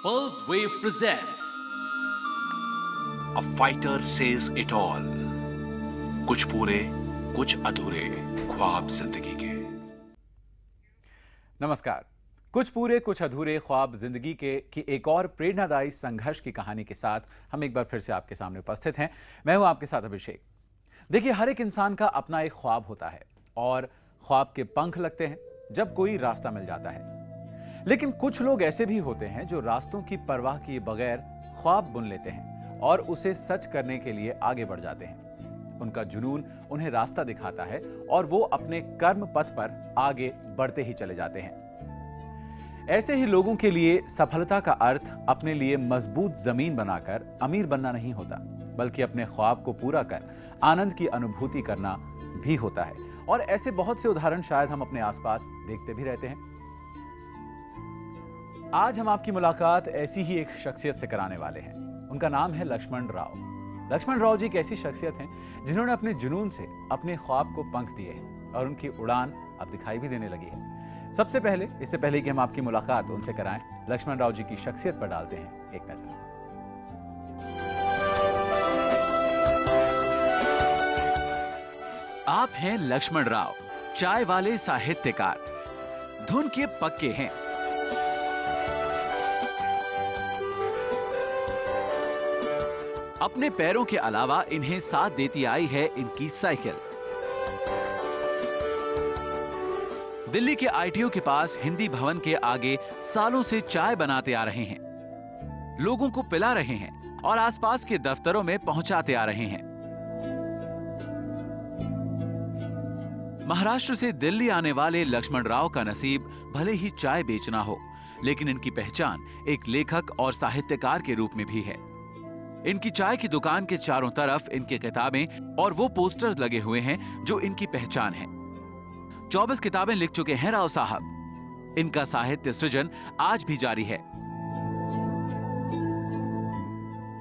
Pearls Wave presents A Fighter Says It All. कुछ पूरे कुछ अधूरे ख्वाब जिंदगी के। नमस्कार। कुछ पूरे कुछ अधूरे ख्वाब जिंदगी के की एक और प्रेरणादायी संघर्ष की कहानी के साथ हम एक बार फिर से आपके सामने उपस्थित हैं। मैं हूं आपके साथ अभिषेक। देखिए, हर एक इंसान का अपना एक ख्वाब होता है और ख्वाब के पंख लगते हैं जब कोई रास्ता मिल जाता है। लेकिन कुछ लोग ऐसे भी होते हैं जो रास्तों की परवाह किए बगैर ख्वाब बुन लेते हैं और उसे सच करने के लिए आगे बढ़ जाते हैं। उनका जुनून उन्हें रास्ता दिखाता है और वो अपने कर्म पथ पर आगे बढ़ते ही चले जाते हैं। ऐसे ही लोगों के लिए सफलता का अर्थ अपने लिए मजबूत जमीन बनाकर अमीर बनना नहीं होता, बल्कि अपने ख्वाब को पूरा कर आनंद की अनुभूति करना भी होता है। और ऐसे बहुत से उदाहरण शायद हम अपने आसपास देखते भी रहते हैं। आज हम आपकी मुलाकात ऐसी ही एक शख्सियत से कराने वाले हैं। उनका नाम है लक्ष्मण राव। लक्ष्मण राव जी एक ऐसी शख्सियत हैं जिन्होंने अपने जुनून से अपने ख्वाब को पंख दिए हैं और उनकी उड़ान अब दिखाई भी देने लगी है। सबसे पहले, इससे पहले कि हम आपकी मुलाकात उनसे कराएं, लक्ष्मण राव जी की शख्सियत पर डालते हैं एक नजर। आप हैं लक्ष्मण राव, चाय वाले साहित्यकार, धुन के पक्के हैं। अपने पैरों के अलावा इन्हें साथ देती आई है इनकी साइकिल। दिल्ली के आईटीओ के पास हिंदी भवन के आगे सालों से चाय बनाते आ रहे हैं, लोगों को पिला रहे हैं और आसपास के दफ्तरों में पहुंचाते आ रहे हैं। महाराष्ट्र से दिल्ली आने वाले लक्ष्मण राव का नसीब भले ही चाय बेचना हो, लेकिन इनकी पहचान एक लेखक और साहित्यकार के रूप में भी है। इनकी चाय की दुकान के चारों तरफ इनकी किताबें और वो पोस्टर्स लगे हुए हैं जो इनकी पहचान है। 24 किताबें लिख चुके हैं राव साहब। इनका साहित्य सृजन आज भी जारी है।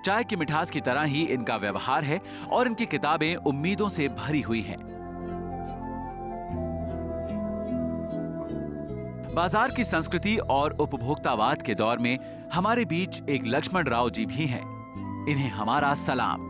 चाय की मिठास की तरह ही इनका व्यवहार है और इनकी किताबें उम्मीदों से भरी हुई हैं। बाजार की संस्कृति और उपभोक्तावाद के दौर में हमारे बीच एक लक्ष्मण राव जी भी हैं। इन्हें हमारा सलाम।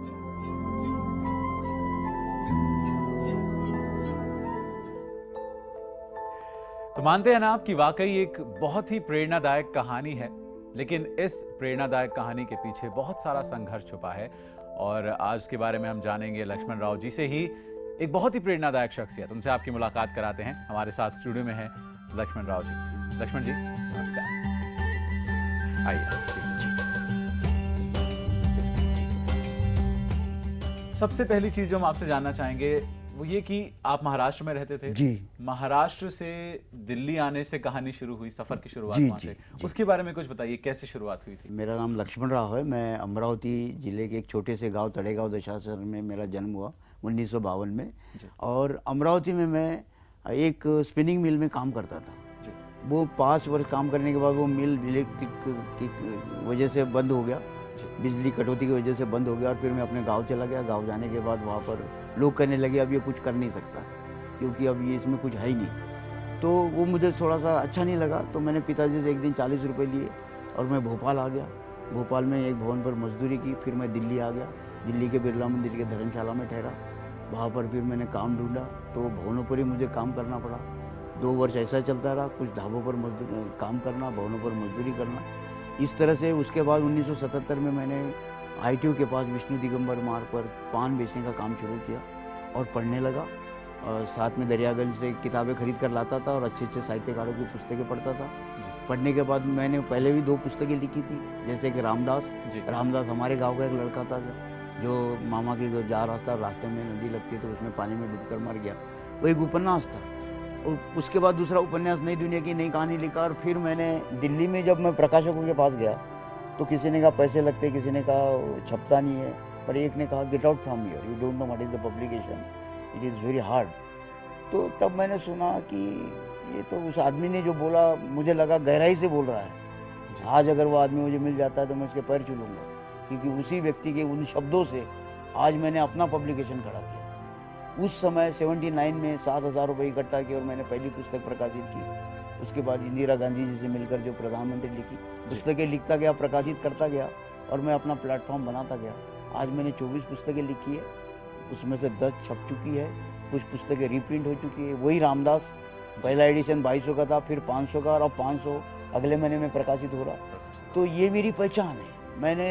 तो मानते हैं ना आप कि वाकई एक बहुत ही प्रेरणादायक कहानी है, लेकिन इस प्रेरणादायक कहानी के पीछे बहुत सारा संघर्ष छुपा है। और आज के बारे में हम जानेंगे लक्ष्मण राव जी से ही, एक बहुत ही प्रेरणादायक शख्सियत। उनसे आपकी मुलाकात कराते हैं। हमारे साथ स्टूडियो में है लक्ष्मण राव जी। लक्ष्मण जी नमस्कार, आइए। सबसे पहली चीज जो हम आपसे जानना चाहेंगे वो ये कि आप महाराष्ट्र में रहते थे। जी। महाराष्ट्र से दिल्ली आने से कहानी शुरू हुई, सफर की शुरुआत जी, वहाँ से। उसके बारे में कुछ बताइए, कैसे शुरुआत हुई थी? मेरा नाम लक्ष्मण राव है। मैं अमरावती जिले के एक छोटे से गांव तड़ेगांव दशासर में मेरा जन्म हुआ 1952 में। और अमरावती में मैं एक स्पिनिंग मिल में काम करता था। वो 5 वर्ष काम करने के बाद वो मिल इलेक्ट्रिक की वजह से बंद हो गया, बिजली कटौती की वजह से बंद हो गया। और फिर मैं अपने गांव चला गया। गांव जाने के बाद वहाँ पर लोग कहने लगे अब ये कुछ कर नहीं सकता क्योंकि अब ये इसमें कुछ है ही नहीं। तो वो मुझे थोड़ा सा अच्छा नहीं लगा। तो मैंने पिताजी से एक दिन 40 रुपये लिए और मैं भोपाल आ गया। भोपाल में एक भवन पर मजदूरी की। फिर मैं दिल्ली आ गया। दिल्ली के बिरला मंदिर के धर्मशाला में ठहरा। वहाँ पर फिर मैंने काम ढूंढा, तो भवनों पर ही मुझे काम करना पड़ा। 2 वर्ष ऐसा चलता रहा। कुछ ढाबों पर काम करना, भवनों पर मजदूरी करना, इस तरह से। उसके बाद 1977 में मैंने आईटीओ के पास विष्णु दिगंबर मार्ग पर पान बेचने का काम शुरू किया और पढ़ने लगा। और साथ में दरियागंज से किताबें खरीद कर लाता था और अच्छे अच्छे साहित्यकारों की पुस्तकें पढ़ता था। पढ़ने के बाद मैंने पहले भी 2 पुस्तकें लिखी थी, जैसे कि रामदास हमारे गाँव का एक लड़का था जो मामा की जा रहा था, रास्ते में नदी लगती तो उसमें पानी में डूब कर मर गया। वो एक उपन्यास था। और उसके बाद दूसरा उपन्यास नई दुनिया की नई कहानी लिखा। और फिर मैंने दिल्ली में जब मैं प्रकाशकों के पास गया तो किसी ने कहा पैसे लगते, किसी ने कहा छपता नहीं है, पर एक ने कहा get out from here, you don't know what is the publication, it is very hard. तो तब मैंने सुना कि ये तो उस आदमी ने जो बोला, मुझे लगा गहराई से बोल रहा है। आज अगर वो आदमी मुझे मिल जाता है तो मैं उसके पैर छू लूँगा, क्योंकि उसी व्यक्ति के उन शब्दों से आज मैंने अपना पब्लिकेशन खड़ा किया। उस समय 79 में 7,000 रुपये इकट्ठा किए और मैंने पहली पुस्तक प्रकाशित की। उसके बाद इंदिरा गांधी जी से मिलकर जो प्रधानमंत्री लिखी पुस्तकें लिखता गया, प्रकाशित करता गया और मैं अपना प्लेटफॉर्म बनाता गया। आज मैंने 24 पुस्तकें लिखी है, उसमें से 10 छप चुकी है, कुछ पुस्तकें रीप्रिंट हो चुकी है। वही रामदास पहला एडिशन 2200 का था, फिर 500 का और अब 500 अगले महीने में प्रकाशित हो रहा। तो ये मेरी पहचान है। मैंने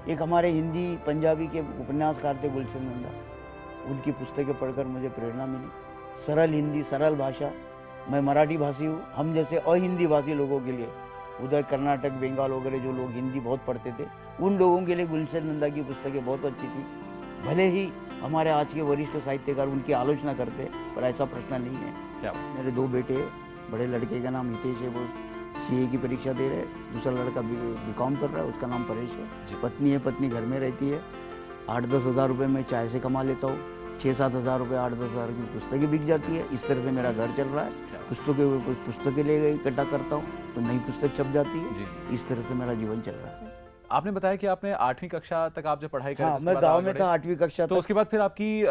एक हमारे हिंदी पंजाबी के उपन्यासकार थे गुलशन नंदा, उनकी पुस्तकें पढ़कर मुझे प्रेरणा मिली। सरल हिंदी, सरल भाषा। मैं मराठी भाषी हूँ, हम जैसे अहिंदी भाषी लोगों के लिए, उधर कर्नाटक, बंगाल वगैरह जो लोग हिंदी बहुत पढ़ते थे, उन लोगों के लिए गुलशन नंदा की पुस्तकें बहुत अच्छी थी। भले ही हमारे आज के वरिष्ठ साहित्यकार उनकी आलोचना करते, पर ऐसा प्रश्न नहीं है। क्या मेरे 2 बेटे, बड़े लड़के का नाम हितेश है, वो सीए की परीक्षा दे रहे हैं, दूसरा लड़का बीकॉम कर रहा है, उसका नाम परेश है। पत्नी है, पत्नी घर में रहती है। 8-10 हज़ार रुपये मैं चाय से कमा लेता हूँ, 6-7 हज़ार रुपये 8-10 हज़ार की पुस्तकें बिक जाती है। इस तरह से मेरा घर चल रहा है। पुस्तकें ले इकट्ठा करता हूँ तो नई पुस्तक छप जाती है। इस तरह से मेरा जीवन चल रहा है। आपने बताया कि आपने 8वीं कक्षा तक आप जब पढ़ाई हाँ, करी, मैं गांव में था 8वीं कक्षा तो तक। उसके बाद फिर आपकी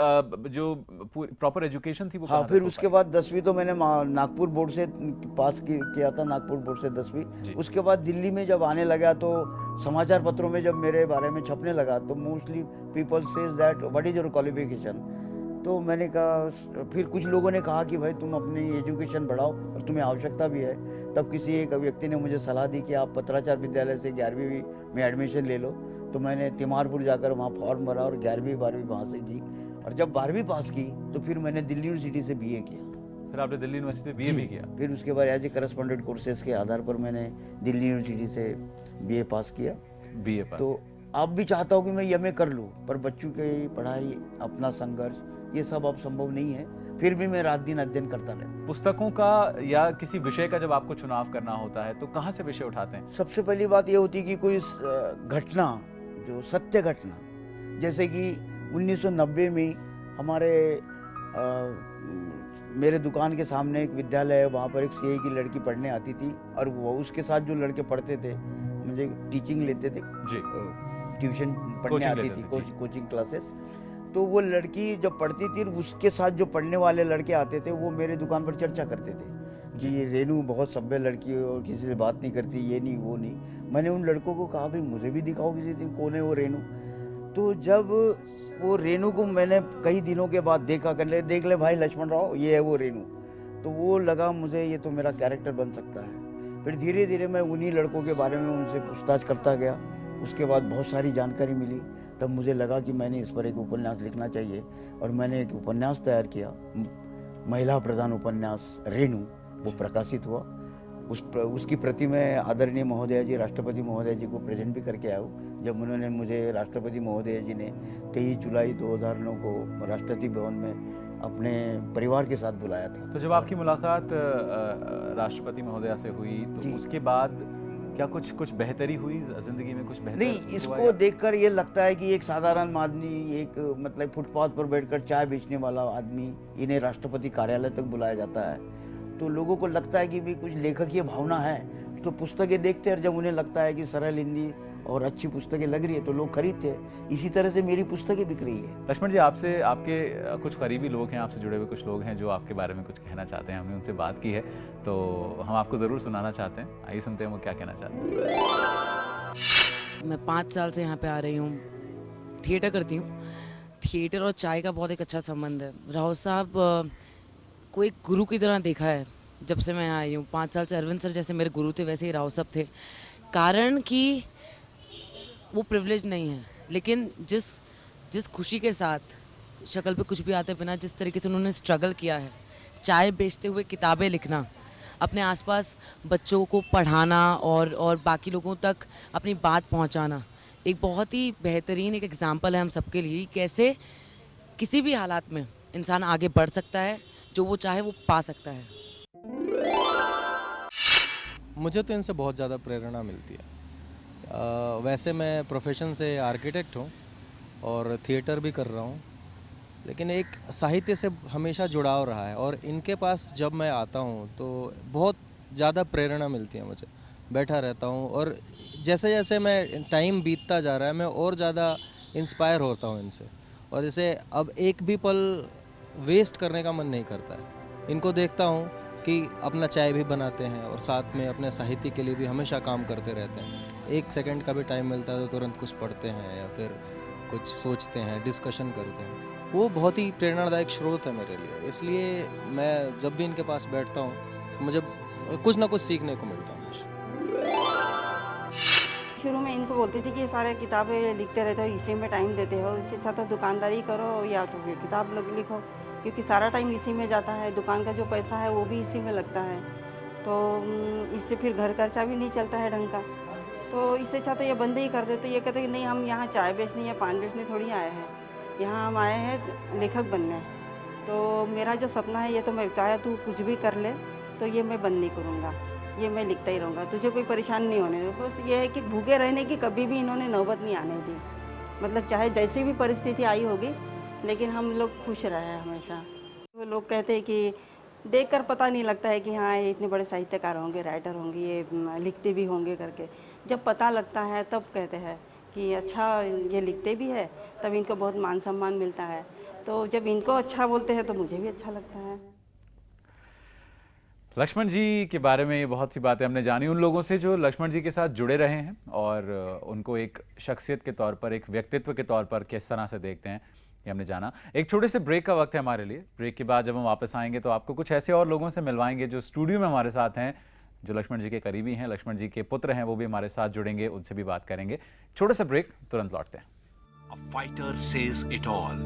जो प्रॉपर एजुकेशन थी वो हाँ, कहाँ फिर तक हो उसके बाद 10वीं तो मैंने नागपुर बोर्ड से पास किया था, नागपुर बोर्ड से 10वीं। उसके बाद दिल्ली में जब आने लगा तो समाचार पत्रों में जब मेरे बारे में छपने लगा तो mostly people says that what is your qualification. तो मैंने कहा, फिर कुछ लोगों ने कहा कि भाई तुम अपनी एजुकेशन बढ़ाओ और तुम्हें आवश्यकता भी है। तब किसी एक व्यक्ति ने मुझे सलाह दी कि आप पत्राचार विद्यालय से 11वीं में एडमिशन ले लो। तो मैंने तिमारपुर जाकर वहाँ फॉर्म भरा और 11वीं 12वीं वहाँ से की। और जब 12वीं पास की तो फिर मैंने दिल्ली यूनिवर्सिटी से बीए किया। फिर आपने दिल्ली यूनिवर्सिटी बीए भी किया? फिर उसके बाद एज ए करस्पॉन्डेंट कोर्सेज के आधार पर मैंने दिल्ली यूनिवर्सिटी से बीए पास किया। बीए पास। तो अब भी चाहता हूँ कि मैं एमए कर लूँ, पर बच्चों की पढ़ाई, अपना संघर्ष, ये सब अब संभव नहीं है। फिर भी मैं रात दिन अध्ययन करता रहता। पुस्तकों का या किसी विषय का जब आपको चुनाव करना होता है तो कहाँ से विषय उठाते हैं? सबसे पहली बात ये होती है कि कोई घटना, जो सत्य घटना, जैसे कि 1990 में हमारे मेरे दुकान के सामने एक विद्यालय है, वहाँ पर एक सीए की लड़की पढ़ने आती थी और वो उसके साथ जो लड़के पढ़ते थे, मुझे टीचिंग लेते थे जी, ट्यूशन पढ़ने आती थी, कोचिंग क्लासेस। तो वो लड़की जब पढ़ती थी उसके साथ जो पढ़ने वाले लड़के आते थे वो मेरे दुकान पर चर्चा करते थे कि ये रेनू बहुत सभ्य लड़की है और किसी से बात नहीं करती, ये नहीं वो नहीं। मैंने उन लड़कों को कहा भाई मुझे भी दिखाओ किसी दिन कौन है वो रेनू। तो जब वो रेनू को मैंने कई दिनों के बाद देखा, देख ले भाई लक्ष्मण राव, ये है वो रेनू। तो वो लगा मुझे ये तो मेरा कैरेक्टर बन सकता है। फिर धीरे धीरे मैं उन्हीं लड़कों के बारे में उनसे पूछताछ करता गया। उसके बाद बहुत सारी जानकारी मिली। तब मुझे लगा कि मैंने इस पर एक उपन्यास लिखना चाहिए और मैंने एक उपन्यास तैयार किया, महिला प्रधान उपन्यास रेनू। वो प्रकाशित हुआ। उसकी प्रति मैं आदरणीय महोदया जी, राष्ट्रपति महोदया जी को प्रेजेंट भी करके आया हूँ। जब उन्होंने मुझे, राष्ट्रपति महोदया जी ने 23 जुलाई 2009 को राष्ट्रपति भवन में अपने परिवार के साथ बुलाया था। तो जब आपकी मुलाकात राष्ट्रपति महोदया से हुई तो उसके बाद क्या कुछ बेहतरी हुई जिंदगी में? कुछ बेहतर नहीं, इसको देखकर ये लगता है कि एक साधारण आदमी, एक मतलब फुटपाथ पर बैठकर चाय बेचने वाला आदमी, इन्हें राष्ट्रपति कार्यालय तक बुलाया जाता है। तो लोगों को लगता है कि भी कुछ लेखकीय भावना है। तो पुस्तकें देखते हैं और जब उन्हें लगता है कि सरल हिंदी और अच्छी पुस्तकें लग रही है तो लोग खरीदते हैं। इसी तरह से मेरी पुस्तकें बिक रही है। लक्ष्मण जी, आपसे, आपके कुछ करीबी लोग हैं, आपसे जुड़े हुए कुछ लोग हैं जो आपके बारे में कुछ कहना चाहते हैं। हमने उनसे बात की है तो हम आपको ज़रूर सुनाना चाहते हैं। आइए सुनते हैं वो क्या कहना चाहते हैं। मैं 5 साल से यहाँ पे आ रही हूँ, थिएटर करती हूँ। थिएटर और चाय का बहुत एक अच्छा संबंध है। राव साहब को एक गुरु की तरह देखा है जब से मैं आई हूँ। 5 साल से अरविंद सर जैसे मेरे गुरु थे वैसे ही राव साहब थे। कारण कि वो प्रिविलेज नहीं है, लेकिन जिस खुशी के साथ शक्ल पे कुछ भी आते बिना जिस तरीके से उन्होंने स्ट्रगल किया है, चाय बेचते हुए किताबें लिखना, अपने आसपास बच्चों को पढ़ाना और बाकी लोगों तक अपनी बात पहुंचाना, एक बहुत ही बेहतरीन एक एग्जाम्पल है हम सबके लिए। कैसे किसी भी हालात में इंसान आगे बढ़ सकता है, जो वो चाहे वो पा सकता है। मुझे तो इनसे बहुत ज़्यादा प्रेरणा मिलती है। वैसे मैं प्रोफेशन से आर्किटेक्ट हूँ और थिएटर भी कर रहा हूँ, लेकिन एक साहित्य से हमेशा जुड़ाव रहा है और इनके पास जब मैं आता हूँ तो बहुत ज़्यादा प्रेरणा मिलती है मुझे। बैठा रहता हूँ और जैसे जैसे मैं टाइम बीतता जा रहा है मैं और ज़्यादा इंस्पायर होता हूँ इनसे। और जैसे अब एक भी पल वेस्ट करने का मन नहीं करता है। इनको देखता हूँ कि अपना चाय भी बनाते हैं और साथ में अपने साहित्य के लिए भी हमेशा काम करते रहते हैं। 1 सेकंड का भी टाइम मिलता है तो तुरंत कुछ पढ़ते हैं या फिर कुछ सोचते हैं, डिस्कशन करते हैं। वो बहुत ही प्रेरणादायक स्रोत है मेरे लिए, इसलिए मैं जब भी इनके पास बैठता हूँ मुझे कुछ ना कुछ सीखने को मिलता है। शुरू में इनको बोलती थी कि ये सारे किताबें लिखते रहते हो, इसी में टाइम देते हो, इससे अच्छा तो दुकानदारी करो या तो फिर किताब लिखो, क्योंकि सारा टाइम इसी में जाता है, दुकान का जो पैसा है वो भी इसी में लगता है, तो इससे फिर घर खर्चा भी नहीं चलता है ढंग का, तो इससे अच्छा तो ये बंद ही कर देते। ये कहते कि नहीं, हम यहाँ चाय बेचने या पान बेचने थोड़ी आए हैं, यहाँ हम आए हैं लेखक बनने। तो मेरा जो सपना है ये तो मैं चाहे तू कुछ भी कर ले तो ये मैं बंद नहीं करूँगा, ये मैं लिखता ही रहूँगा, तुझे कोई परेशानी नहीं होने दे। बस ये है कि भूखे रहने की कभी भी इन्होंने नौबत नहीं आने दी, मतलब चाहे जैसी भी परिस्थिति आई होगी लेकिन हम लोग खुश रहे हैं हमेशा। वो लोग कहते हैं कि देखकर पता नहीं लगता है कि हाँ ये इतने बड़े साहित्यकार होंगे, राइटर होंगे, ये लिखते भी होंगे करके। जब पता लगता है तब कहते हैं कि अच्छा ये लिखते भी है, तब इनको बहुत मान सम्मान मिलता है। तो जब इनको अच्छा बोलते हैं तो मुझे भी अच्छा लगता है। लक्ष्मण जी के बारे में बहुत सी बातें हमने जानी उन लोगों से जो लक्ष्मण जी के साथ जुड़े रहे हैं और उनको एक शख्सियत के तौर पर, एक व्यक्तित्व के तौर पर किस तरह से देखते हैं, ये हमने जाना। एक छोटे से ब्रेक का वक्त है हमारे लिए। ब्रेक के बाद जब हम वापस आएंगे तो आपको कुछ ऐसे और लोगों से मिलवाएंगे जो स्टूडियो में हमारे साथ हैं, जो लक्ष्मण जी के करीबी हैं, लक्ष्मण जी के पुत्र हैं, वो भी हमारे साथ जुड़ेंगे, उनसे भी बात करेंगे। छोटा सा ब्रेक, तुरंत लौटते हैं। A fighter says it all.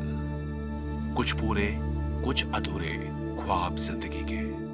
कुछ पूरे कुछ अधूरे ख्वाब जिंदगी के।